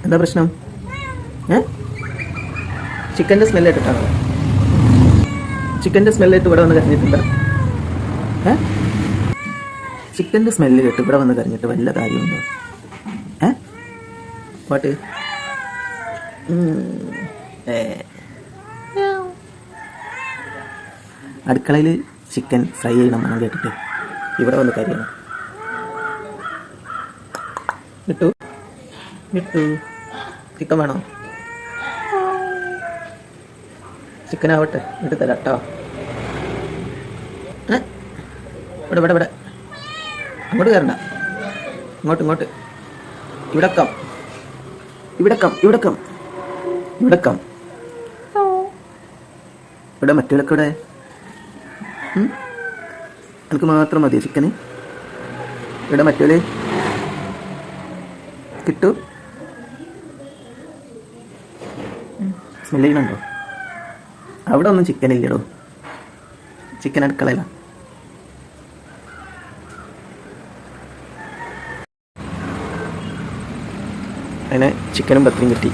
എന്താ പ്രശ്നം? ചിക്കൻ്റെ സ്മെല്ല് ഇട്ടിട്ടാണോ? ചിക്കൻ്റെ സ്മെല്ല് ഇട്ട് ഇവിടെ വന്ന് കരഞ്ഞിട്ടുണ്ടോ? ചിക്കൻ്റെ സ്മെല്ല് കേട്ട് ഇവിടെ വന്ന് കരഞ്ഞിട്ട് വല്ല കാര്യമുണ്ടോ? പാട്ട് അടുക്കളയിൽ ചിക്കൻ ഫ്രൈ ചെയ്യണം എന്ന് കേട്ടിട്ട് ഇവിടെ വന്ന് കരയണം. കിട്ടു ചിക്കൻ വേണോ? ചിക്കൻ ആവട്ടെ, ഇട്ട് തരാം കേട്ടോ. ഇവിടെ അങ്ങോട്ട് കയറണ്ട, ഇങ്ങോട്ട് ഇവിടക്കം. ഇവിടെ മറ്റേടൊക്കെ ഇവിടെ എനിക്ക് മാത്രം മതിയോ ചിക്കന്? ഇവിടെ മറ്റേ കിട്ടു സ്മെല്ല് ചെയ്യണുണ്ടോ? അവിടെ ഒന്നും ചിക്കൻ ഇല്ലടോ, ചിക്കൻ അടുക്കളയിലാണ്. അതിന് ചിക്കനും പത്തിരിയും കിട്ടി.